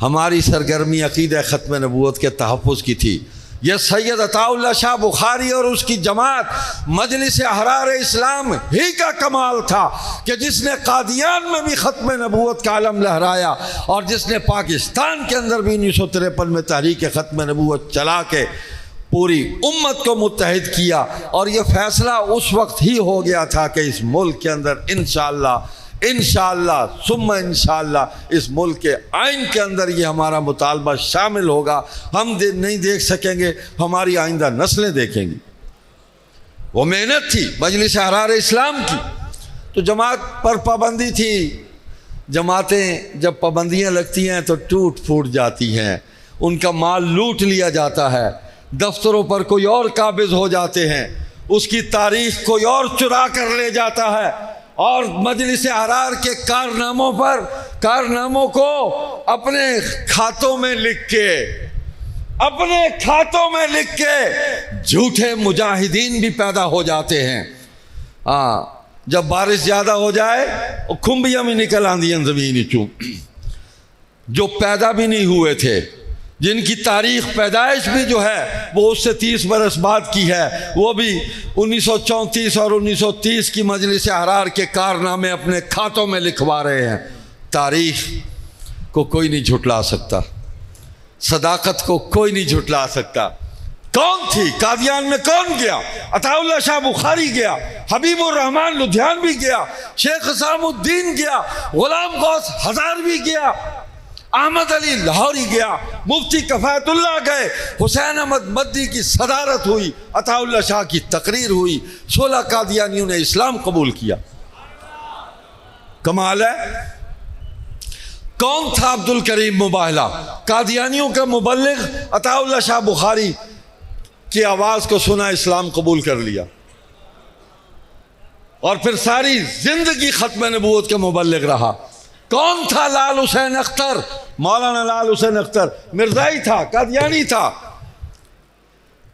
ہماری سرگرمی عقیدہ ختم نبوت کے تحفظ کی تھی۔ یہ سید عطاء اللہ شاہ بخاری اور اس کی جماعت مجلس احرار اسلام ہی کا کمال تھا کہ جس نے قادیان میں بھی ختم نبوت کا علم لہرایا، اور جس نے پاکستان کے اندر بھی 1953 میں تحریک ختم نبوت چلا کے پوری امت کو متحد کیا۔ اور یہ فیصلہ اس وقت ہی ہو گیا تھا کہ اس ملک کے اندر انشاءاللہ ثم انشاءاللہ اس ملک کے آئین کے اندر یہ ہمارا مطالبہ شامل ہوگا۔ ہم نہیں دیکھ سکیں گے، ہماری آئندہ نسلیں دیکھیں گی۔ وہ محنت تھی مجلس احرار اسلام کی، تو جماعت پر پابندی تھی۔ جماعتیں جب پابندیاں لگتی ہیں تو ٹوٹ پھوٹ جاتی ہیں، ان کا مال لوٹ لیا جاتا ہے، دفتروں پر کوئی اور قابض ہو جاتے ہیں، اس کی تاریخ کوئی اور چرا کر لے جاتا ہے، اور مجلس احرار کے کارناموں کو اپنے کھاتوں میں لکھ کے جھوٹے مجاہدین بھی پیدا ہو جاتے ہیں۔ جب بارش زیادہ ہو جائے کھمبیاں بھی نکل آندی ہیں زمین چوں، جو پیدا بھی نہیں ہوئے تھے، جن کی تاریخ پیدائش بھی جو ہے وہ اس سے 30 برس بعد کی ہے، وہ بھی 1934 اور 1930 کی مجلس احرار کے کارنامے اپنے کھاتوں میں لکھوا رہے ہیں۔ تاریخ کو کوئی نہیں جھٹلا سکتا، صداقت کو کوئی نہیں جھٹلا سکتا۔ کون تھی قادیان میں؟ کون گیا؟ عطاء اللہ شاہ بخاری گیا، حبیب الرحمن لدھیانوی گیا، شیخ حسام الدین گیا، غلام غوث ہزاروی گیا، احمد علی لاہوری گیا، مفتی کفایت اللہ گئے، حسین احمد مدی کی صدارت ہوئی، عطاء اللہ شاہ کی تقریر ہوئی، 16 قادیانیوں نے اسلام قبول کیا۔ کمال ہے۔ کون تھا عبد الکریم مباہلہ؟ قادیانیوں کا مبلغ، عطاء اللہ شاہ بخاری کی آواز کو سنا، اسلام قبول کر لیا، اور پھر ساری زندگی ختم نبوت کا مبلغ رہا۔ کون تھا؟ لال حسین اختر، مولانا لال حسین اختر، مرزائی تھا، قادیانی تھا۔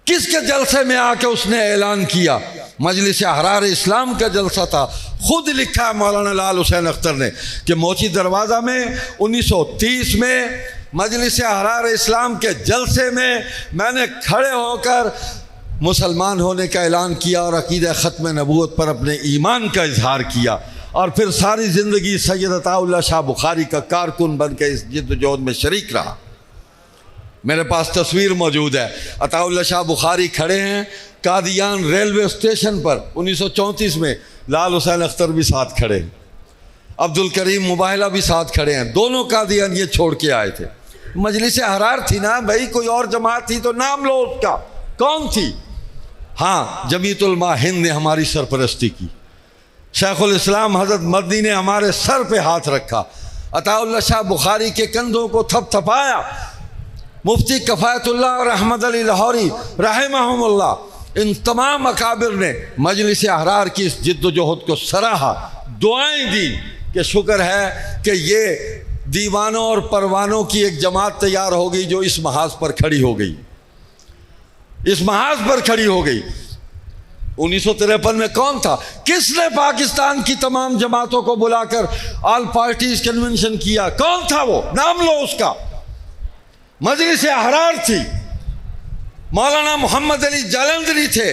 کس کے جلسے میں آ کے اس نے اعلان کیا؟ مجلس احرار اسلام کا جلسہ تھا۔ خود لکھا ہے مولانا لال حسین اختر نے کہ موچی دروازہ میں 1930 میں مجلس احرار اسلام کے جلسے میں نے کھڑے ہو کر مسلمان ہونے کا اعلان کیا اور عقیدہ ختم نبوت پر اپنے ایمان کا اظہار کیا، اور پھر ساری زندگی سید عطاء اللہ شاہ بخاری کا کارکن بن کے اس جد و جہد میں شریک رہا۔ میرے پاس تصویر موجود ہے، عطاء اللہ شاہ بخاری کھڑے ہیں قادیان ریلوے اسٹیشن پر 1934 میں، لال حسین اختر بھی ساتھ کھڑے ہیں، عبد الکریم مباہلہ بھی ساتھ کھڑے ہیں، دونوں قادیان یہ چھوڑ کے آئے تھے۔ مجلس احرار تھی نا بھائی، کوئی اور جماعت تھی تو نام لو اس کا، کون تھی؟ ہاں، جمیعت علماء ہند نے ہماری سرپرستی کی، شیخ الاسلام حضرت مدنی نے ہمارے سر پہ ہاتھ رکھا، عطاء اللہ شاہ بخاری کے کندھوں کو تھپ تھپایا، مفتی کفایت اللہ اور احمد علی لاہوری رحمہم اللہ، ان تمام اکابر نے مجلس احرار کی اس جد و جہد کو سراہا، دعائیں دی کہ شکر ہے کہ یہ دیوانوں اور پروانوں کی ایک جماعت تیار ہو گئی جو اس محاذ پر کھڑی ہو گئی، اس محاذ پر کھڑی ہو گئی۔ 1953 میں کون تھا؟ کس نے پاکستان کی تمام جماعتوں کو بلا کر آل پارٹیز کنونشن کیا؟ کون تھا وہ؟ نام لو اس کا۔ مجلس احرار تھی، مولانا محمد علی جالندری تھے،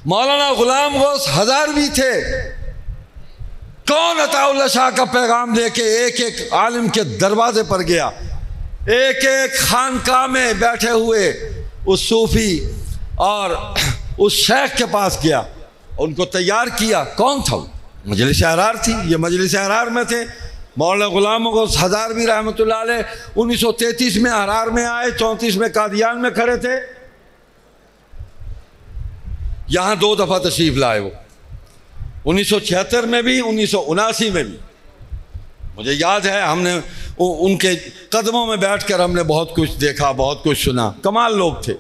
مولانا غلام غوث ہزاروی تھے۔ کون عطاء اللہ شاہ کا پیغام دے کے ایک ایک عالم کے دروازے پر گیا، ایک ایک خانقاہ میں بیٹھے ہوئے اس صوفی اور اس شیخ کے پاس گیا، ان کو تیار کیا؟ کون تھا وہ؟ مجلس احرار تھی، یہ مجلس احرار میں تھے۔ مولانا غلام غوث ہزاروی رحمۃ اللہ علیہ 1933 میں احرار میں آئے، 34 میں قادیان میں کھڑے تھے، یہاں 2 دفعہ تشریف لائے وہ، 1976 میں بھی 1979 میں بھی۔ مجھے یاد ہے ہم نے ان کے قدموں میں بیٹھ کر ہم نے بہت کچھ دیکھا، بہت کچھ سنا، کمال لوگ تھے۔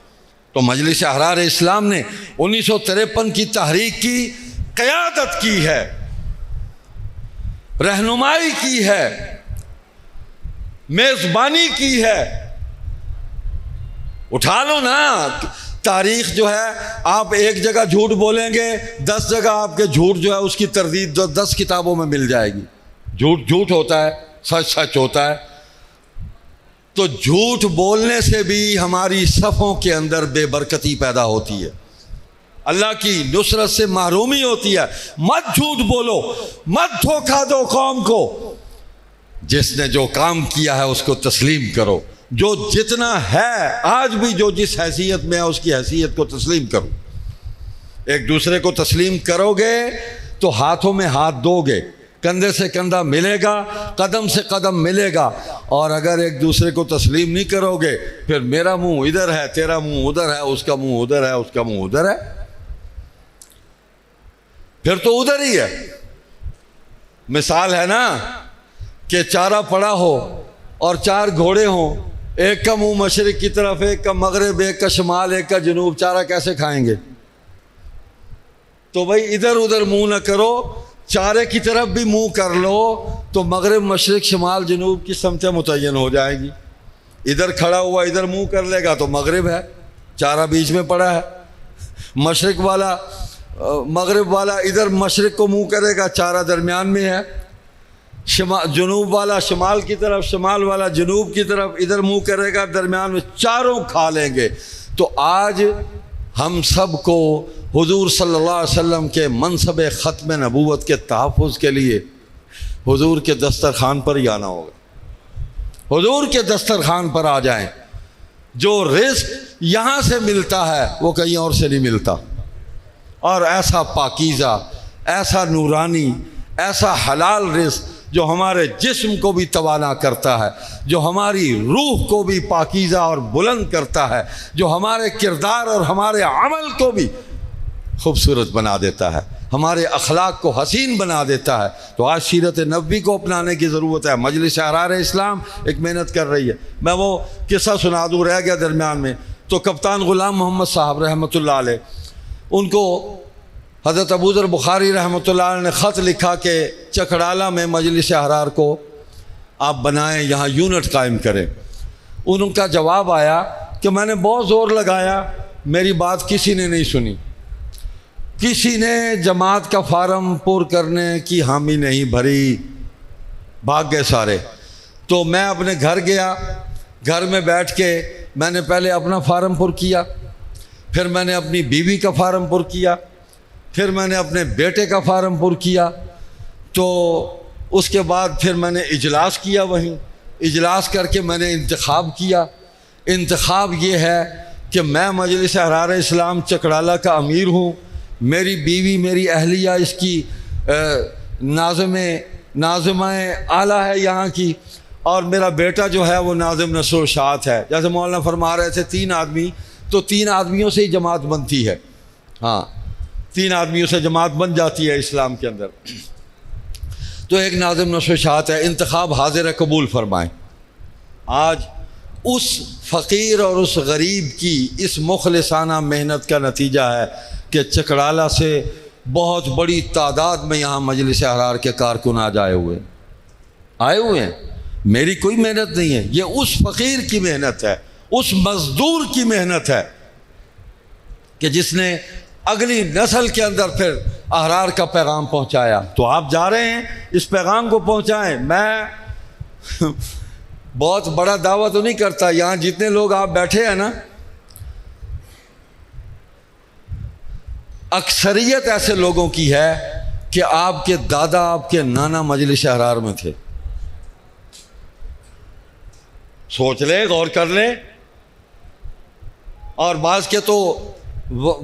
تو مجلس احرار اسلام نے 1953 کی تحریک کی قیادت کی ہے، رہنمائی کی ہے، میزبانی کی ہے۔ اٹھا لو نا، تاریخ جو ہے آپ ایک جگہ جھوٹ بولیں گے 10 جگہ آپ کے جھوٹ جو ہے اس کی تردید 10 کتابوں میں مل جائے گی۔ جھوٹ جھوٹ ہوتا ہے، سچ سچ ہوتا ہے۔ تو جھوٹ بولنے سے بھی ہماری صفوں کے اندر بے برکتی پیدا ہوتی ہے، اللہ کی نصرت سے محرومی ہوتی ہے۔ مت جھوٹ بولو، مت دھوکہ دو قوم کو، جس نے جو کام کیا ہے اس کو تسلیم کرو، جو جتنا ہے آج بھی جو جس حیثیت میں ہے اس کی حیثیت کو تسلیم کرو۔ ایک دوسرے کو تسلیم کرو گے تو ہاتھوں میں ہاتھ دو گے، کندھے سے کندھا ملے گا، قدم سے قدم ملے گا۔ اور اگر ایک دوسرے کو تسلیم نہیں کرو گے، پھر میرا منہ ادھر ہے، تیرا منہ ادھر ہے، اس کا منہ ادھر ہے، اس کا منہ ادھر ہے، پھر تو ادھر ہی ہے۔ مثال ہے نا کہ چارہ پڑا ہو اور 4 گھوڑے ہوں، ایک کا منہ مشرق کی طرف، ایک کا مغرب، ایک کا شمال، ایک کا جنوب، چارہ کیسے کھائیں گے؟ تو بھائی ادھر ادھر منہ نہ کرو، چارے کی طرف بھی منہ کر لو تو مغرب، مشرق، شمال، جنوب کی سمتیں متعین ہو جائیں گی۔ ادھر کھڑا ہوا ادھر منہ کر لے گا تو مغرب ہے، چارہ بیچ میں پڑا ہے۔ مشرق والا مغرب والا ادھر مشرق کو منہ کرے گا، چارہ درمیان میں ہے۔ جنوب والا شمال کی طرف، شمال والا جنوب کی طرف، ادھر منہ کرے گا، درمیان میں، چاروں کھا لیں گے۔ تو آج ہم سب کو حضور صلی اللہ علیہ وسلم کے منصب ختم نبوت کے تحفظ کے لیے حضور کے دسترخوان پر ہی آنا ہوگا۔ حضور کے دسترخوان پر آ جائیں۔ جو رزق یہاں سے ملتا ہے وہ کہیں اور سے نہیں ملتا، اور ایسا پاکیزہ، ایسا نورانی، ایسا حلال رزق جو ہمارے جسم کو بھی توانا کرتا ہے، جو ہماری روح کو بھی پاکیزہ اور بلند کرتا ہے، جو ہمارے کردار اور ہمارے عمل کو بھی خوبصورت بنا دیتا ہے، ہمارے اخلاق کو حسین بنا دیتا ہے۔ تو آج سیرت نبوی کو اپنانے کی ضرورت ہے۔ مجلس احرار اسلام ایک محنت کر رہی ہے۔ میں وہ قصہ سنا دوں، رہ گیا درمیان میں، تو کپتان غلام محمد صاحب رحمۃ اللہ علیہ، ان کو حضرت ابوذر بخاری رحمۃ اللہ علیہ نے خط لکھا کہ چکڑالہ میں مجلس احرار کو آپ بنائیں، یہاں یونٹ قائم کریں۔ ان کا جواب آیا کہ میں نے بہت زور لگایا، میری بات کسی نے نہیں سنی، کسی نے جماعت کا فارم پر کرنے کی حامی نہیں بھری، بھاگ گئے سارے۔ تو میں اپنے گھر گیا، گھر میں بیٹھ کے میں نے پہلے اپنا فارم پر کیا، پھر میں نے اپنی بیوی کا فارم پر کیا، پھر میں نے اپنے بیٹے کا فارم پر کیا، تو اس کے بعد پھر میں نے اجلاس کیا، وہیں اجلاس کر کے میں نے انتخاب کیا، انتخاب یہ ہے کہ میں مجلس احرار اسلام چکڑالہ کا امیر ہوں، میری بیوی میری اہلیہ اس کی ناظمہ اعلیٰ ہے یہاں کی، اور میرا بیٹا جو ہے وہ ناظم نثر و اشاعت ہے. جیسے مولانا فرما رہے تھے 3 آدمی، تو 3 آدمیوں سے ہی جماعت بنتی ہے. ہاں 3 آدمیوں سے جماعت بن جاتی ہے اسلام کے اندر. تو ایک ناظم نثر و اشاعت ہے. انتخاب حاضر ہے، قبول فرمائیں. آج اس فقیر اور اس غریب کی اس مخلصانہ محنت کا نتیجہ ہے کہ چکڑالہ سے بہت بڑی تعداد میں یہاں مجلس احرار کے کارکن آج آئے ہوئے ہیں. میری کوئی محنت نہیں ہے، یہ اس فقیر کی محنت ہے، اس مزدور کی محنت ہے کہ جس نے اگلی نسل کے اندر پھر احرار کا پیغام پہنچایا. تو آپ جا رہے ہیں اس پیغام کو پہنچائیں. میں بہت بڑا دعویٰ تو نہیں کرتا، یہاں جتنے لوگ آپ بیٹھے ہیں نا، اکثریت ایسے لوگوں کی ہے کہ آپ کے دادا آپ کے نانا مجلس احرار میں تھے. سوچ لیں، غور کر لیں. اور بعض کے تو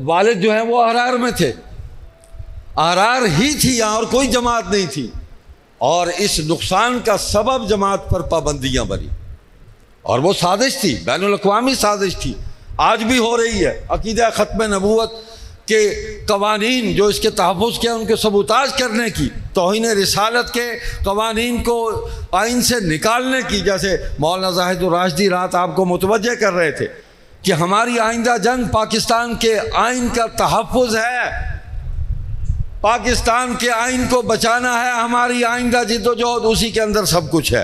والد جو ہیں وہ احرار میں تھے، احرار ہی تھی یہاں اور کوئی جماعت نہیں تھی. اور اس نقصان کا سبب جماعت پر پابندیاں بنی، اور وہ سازش تھی، بین الاقوامی سازش تھی، آج بھی ہو رہی ہے. عقیدہ ختم نبوت کے قوانین جو اس کے تحفظ کے ان کے سبوتاژ کرنے کی، توہین رسالت کے قوانین کو آئین سے نکالنے کی. جیسے مولانا زاہد الراشدی رات آپ کو متوجہ کر رہے تھے کہ ہماری آئندہ جنگ پاکستان کے آئین کا تحفظ ہے، پاکستان کے آئین کو بچانا ہے. ہماری آئندہ جد و جہد اسی کے اندر سب کچھ ہے،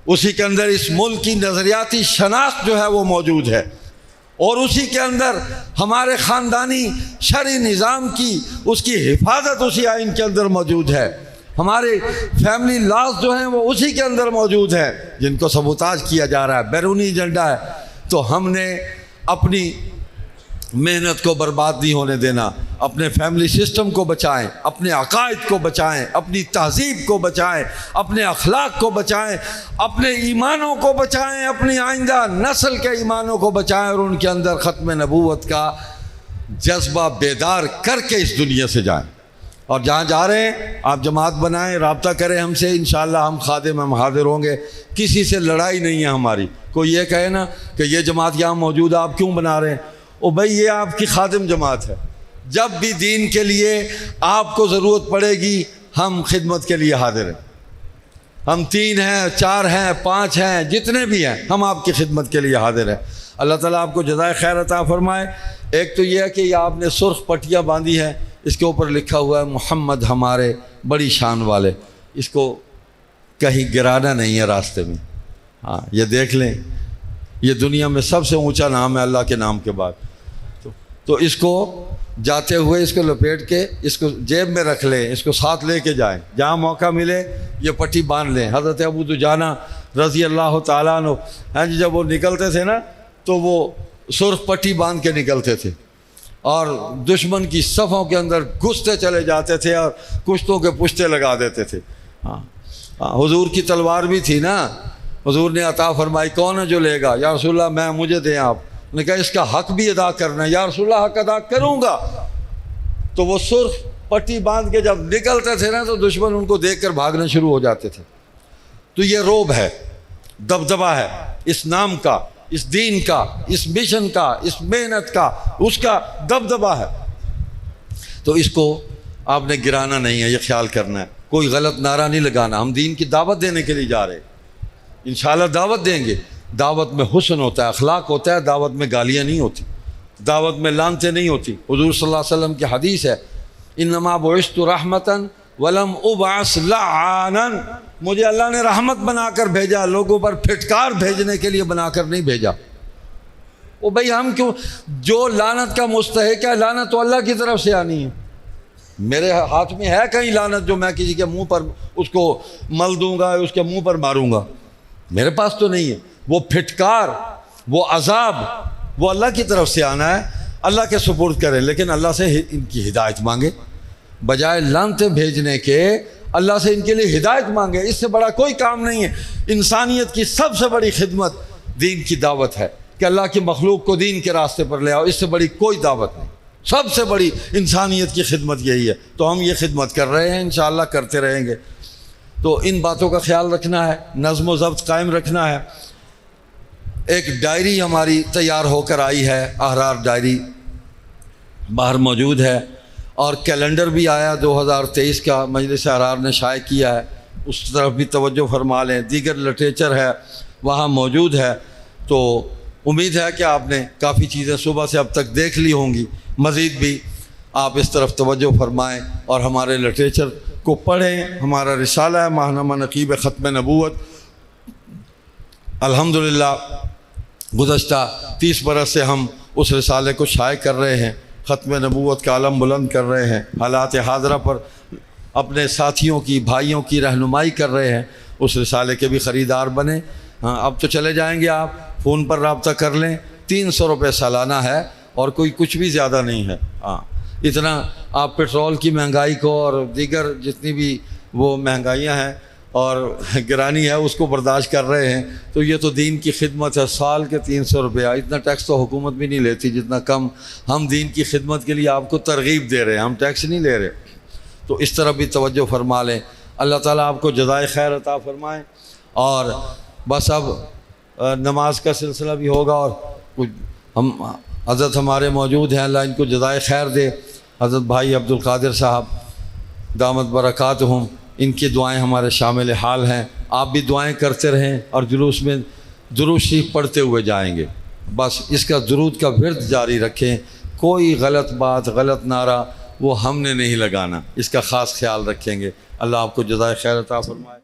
اسی کے اندر اس ملک کی نظریاتی شناخت جو ہے وہ موجود ہے، اور اسی کے اندر ہمارے خاندانی شرعی نظام کی اس کی حفاظت اسی آئین کے اندر موجود ہے. ہمارے فیملی لاز جو ہیں وہ اسی کے اندر موجود ہیں جن کو سبوتاژ کیا جا رہا ہے، بیرونی ایجنڈا ہے. تو ہم نے اپنی محنت کو برباد نہیں ہونے دینا. اپنے فیملی سسٹم کو بچائیں، اپنے عقائد کو بچائیں، اپنی تہذیب کو بچائیں، اپنے اخلاق کو بچائیں، اپنے ایمانوں کو بچائیں، اپنی آئندہ نسل کے ایمانوں کو بچائیں، اور ان کے اندر ختم نبوت کا جذبہ بیدار کر کے اس دنیا سے جائیں. اور جہاں جا رہے ہیں آپ جماعت بنائیں، رابطہ کریں ہم سے، انشاءاللہ ہم خادم، ہم حاضر ہوں گے. کسی سے لڑائی نہیں ہے ہماری. کوئی یہ کہے نا کہ یہ جماعت یہاں موجود ہے آپ کیوں بنا رہے ہیں، او بھائی یہ آپ کی خادم جماعت ہے. جب بھی دین کے لیے آپ کو ضرورت پڑے گی ہم خدمت کے لیے حاضر ہیں. ہم 3 ہیں، 4 ہیں، 5 ہیں، جتنے بھی ہیں ہم آپ کی خدمت کے لیے حاضر ہیں. اللہ تعالیٰ آپ کو جزائے خیر عطا فرمائے. ایک تو یہ ہے کہ یہ آپ نے سرخ پٹیاں باندھی ہیں، اس کے اوپر لکھا ہوا ہے محمد ہمارے بڑی شان والے. اس کو کہیں گرانا نہیں ہے راستے میں. ہاں یہ دیکھ لیں، یہ دنیا میں سب سے اونچا نام ہے اللہ کے نام کے بعد. تو اس کو جاتے ہوئے اس کو لپیٹ کے اس کو جیب میں رکھ لیں، اس کو ساتھ لے کے جائیں. جہاں موقع ملے یہ پٹی باندھ لیں. حضرت ابو دجانہ رضی اللہ تعالیٰ عنہ، ہاں جی، جب وہ نکلتے تھے نا تو وہ سرخ پٹی باندھ کے نکلتے تھے اور دشمن کی صفوں کے اندر گھستے چلے جاتے تھے اور کشتوں کے پشتے لگا دیتے تھے. ہاں حضور کی تلوار بھی تھی نا، حضور نے عطا فرمائی. کون ہے جو لے گا؟ یا رسول اللہ میں، مجھے دیں آپ. نے کہا اس کا حق بھی ادا کرنا ہے. یا رسول اللہ حق ادا کروں گا. تو وہ سرخ پٹی باندھ کے جب نکلتے تھے نا تو دشمن ان کو دیکھ کر بھاگنا شروع ہو جاتے تھے. تو یہ روب ہے، دبدبہ ہے اس نام کا، اس دین کا، اس مشن کا، اس محنت کا، اس کا دبدبہ ہے. تو اس کو آپ نے گرانا نہیں ہے، یہ خیال کرنا ہے. کوئی غلط نعرہ نہیں لگانا. ہم دین کی دعوت دینے کے لیے جا رہے ہیں، انشاءاللہ دعوت دیں گے. دعوت میں حسن ہوتا ہے، اخلاق ہوتا ہے. دعوت میں گالیاں نہیں ہوتی، دعوت میں لعنتیں نہیں ہوتی. حضور صلی اللہ علیہ وسلم کی حدیث ہے، انما بعثت رحمتا ولم ابعث لعانا. مجھے اللہ نے رحمت بنا کر بھیجا، لوگوں پر پھٹکار بھیجنے کے لیے بنا کر نہیں بھیجا. وہ بھائی ہم کیوں، جو لعنت کا مستحق ہے لعنت تو اللہ کی طرف سے آنی ہے. میرے ہاتھ میں ہے کہیں لعنت جو میں کسی کے منہ پر اس کو مل دوں گا، اس کے منہ پر ماروں گا؟ میرے پاس تو نہیں ہے. وہ پھٹکار، وہ عذاب، وہ اللہ کی طرف سے آنا ہے. اللہ کے سپرد کریں، لیکن اللہ سے ان کی ہدایت مانگے. بجائے لعنتیں بھیجنے کے اللہ سے ان کے لیے ہدایت مانگے. اس سے بڑا کوئی کام نہیں ہے. انسانیت کی سب سے بڑی خدمت دین کی دعوت ہے کہ اللہ کی مخلوق کو دین کے راستے پر لے آؤ، اس سے بڑی کوئی دعوت نہیں، سب سے بڑی انسانیت کی خدمت یہی ہے۔ تو ہم یہ خدمت کر رہے ہیں، انشاءاللہ کرتے رہیں گے۔ تو ان باتوں کا خیال رکھنا ہے، نظم و ضبط قائم رکھنا ہے۔ ایک ڈائری ہماری تیار ہو کر آئی ہے، احرار ڈائری باہر موجود ہے، اور کیلنڈر بھی آیا 2023 کا، مجلس احرار نے شائع کیا ہے، اس طرف بھی توجہ فرما لیں۔ دیگر لٹریچر ہے وہاں موجود ہے، تو امید ہے کہ آپ نے کافی چیزیں صبح سے اب تک دیکھ لی ہوں گی، مزید بھی آپ اس طرف توجہ فرمائیں اور ہمارے لٹریچر کو پڑھیں۔ ہمارا رسالہ ہے ماہنامہ نقیب ختم نبوت، الحمدللہ گزشتہ 30 برس سے ہم اس رسالے کو شائع کر رہے ہیں، ختم نبوت کا علم بلند کر رہے ہیں، حالات حاضرہ پر اپنے ساتھیوں کی، بھائیوں کی رہنمائی کر رہے ہیں۔ اس رسالے کے بھی خریدار بنیں۔ ہاں اب تو چلے جائیں گے، آپ فون پر رابطہ کر لیں، 300 روپے سالانہ ہے اور کوئی کچھ بھی زیادہ نہیں ہے۔ ہاں اتنا آپ پیٹرول کی مہنگائی کو اور دیگر جتنی بھی وہ مہنگائیاں ہیں اور گرانی ہے اس کو برداشت کر رہے ہیں، تو یہ تو دین کی خدمت ہے۔ سال کے 300 روپیہ، اتنا ٹیکس تو حکومت بھی نہیں لیتی جتنا کم ہم دین کی خدمت کے لیے آپ کو ترغیب دے رہے ہیں، ہم ٹیکس نہیں لے رہے۔ تو اس طرح بھی توجہ فرما لیں۔ اللہ تعالیٰ آپ کو جزائے خیر عطا فرمائیں۔ اور بس اب نماز کا سلسلہ بھی ہوگا، اور کچھ ہم حضرت ہمارے موجود ہیں، اللہ ان کو جزائے خیر دے۔ حضرت بھائی عبد القادر صاحب دامت برکاتہم، ان کی دعائیں ہمارے شامل حال ہیں۔ آپ بھی دعائیں کرتے رہیں اور جلوس میں درود شریف پڑھتے ہوئے جائیں گے۔ بس اس کا درود کا ورد جاری رکھیں، کوئی غلط بات، غلط نعرہ وہ ہم نے نہیں لگانا، اس کا خاص خیال رکھیں گے۔ اللہ آپ کو جزائے خیر عطا فرمائے۔